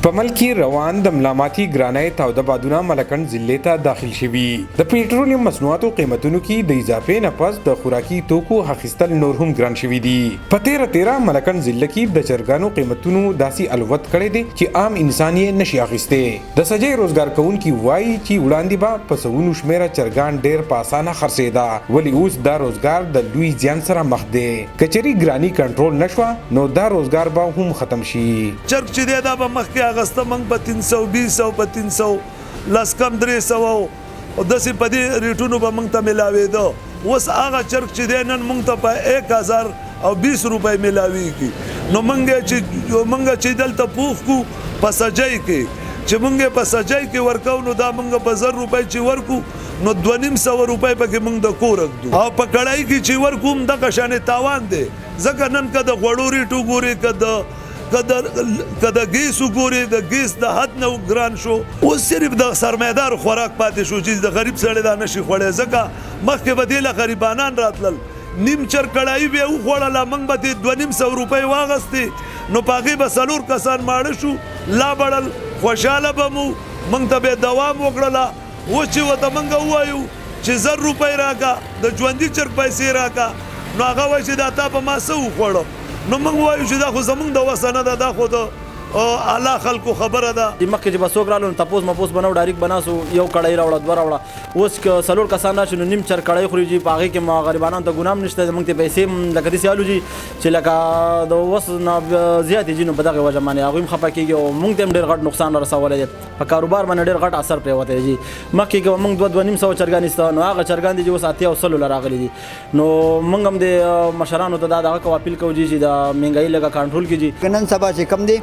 په ملک روان د ملامتي ګرانۍ تاوده بادونه ملکنډ ضلع ته داخل شوي د پیټرولیم مصنوعاتو قیمتونو کې د اضافې نه پس د خوراکي توکو اخیستل نور هم ګران شوي دي په تیره ملکنډ ضلع کې د چرګانو قیمتونو داسې الوت کړی دی چې عام انسان یې نشي اخیستی د سجای روزګار کوونکي وایي چې وړاندې به په سوونو شمیره چرګان ډیر په اسانه خرڅېده ولې اوس دا روزګار د لوی زیان سره مخ دی کچري ګرانی کنټرول نشوه نو دا روزګار به هم ختم شي چرګ چې دی دا به مخکې اغسته موږ په 320 په 300 لس کم 300 او داسې په دې ریټونو به موږ ته میلاوېده اوس هغه چرګ چې دی نن موږ ته په 1020 روپۍ میلاوېږي نو موږ چې دلته پوخ کو په سجای کې چې موږ په سجای کې ورکو نو دا موږ په 1000 روپۍ چې ورکو نو 250 روپۍ پکې موږ د کور اخدو او په کړای کې چې ورکو هم دغه شانې تاوان دی ځکه نن که د غوړو ریټو ګورې که د ګیسو ګورې د ګیس د حد نه ګران شو اوس صرف د سرمایدار خوراک پاتې شو چې د غریب سړی دا نشي خوړی ځکه مخکې به دې له غریبانان راتلل نیم چر کړایي به یې وخوړله موږ به دې 250 روپۍ واغستې نو په هغې به 4 کسان ماړه شو لا بړل خوشحاله به مو موږ ته به دوام وکړله اوس چې ورته موږ ووایو چې 1000 روپۍ راکړه د ژوندي چرګ پیسې راکړه نو هغه وایي چې دا تا په ما څه وخوړه نو موږ وایو چې دا خو زموږ د وسه نه ده دا خو د اعلی خلکو خبره ده مخکې چې به څوک رالو نو تپوس مپوس به نه و ډایرکټ به ناست یو کړۍ راوړه دوه راوړه اوس که 4 کسان راشي نو نیم چر کړۍ خوري چې په هغې کې ما غریبانو ته ګناه هم نشته موږ ته پیسې هم لکه داسې الو چې لکه د وس نه زیاتې ځي نو په دغې وجه باندې هغوی هم خفه کېږي او موږ ته هم ډېر غټ نقصان رسولی دی په کاروبار باندې ډېر غټ اثر پرېوتی دی مخکې که موږ 200 چرګان ایسته نو هغه چرګان دي چې اوس 80 او 100 له راغلي دي نو موږ هم د مشرانو ته دا دغه کوو اپیل کوو چې د مهنګایي لږه کنټرول کړي نن سبا چې کم دی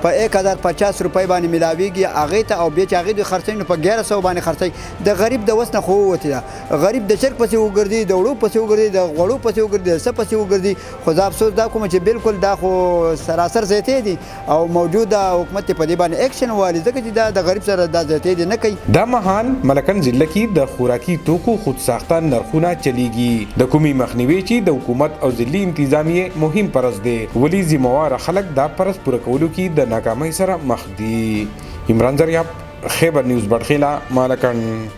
په 1050 روپۍ باندې ملاویږي هغې ته او بیا چې هغې دوی خرڅوي نو په 1100 باندې خرڅوي د غریب د وس نه خو ووتې ده غریب د چرګ پسې وګرځي د وړو پسې وګرځي د غوړو پسې وګرځي د څه پسې وګرځي خو زه افسوس دا کوم چې بالکل دا خو سراسر زیاتې دي او موجوده حکومت په دې باندې اکشن والي ځکه چې دا د غریب سره دا زیاتې دي نه کوي دا مهال ملکنډ ضلع کې د خوراکي توکو خود ساخته نرخونه چلیږي د کومي مخنیوي چې د حکومت او ضلعي انتظامیې مهم پرز دی ولې ذمہوار خلک دا پرز پوره کولو کې د ناکامۍ سره مخ دي عمران زریاب خیبر نیوز بټخیلا ملکنډ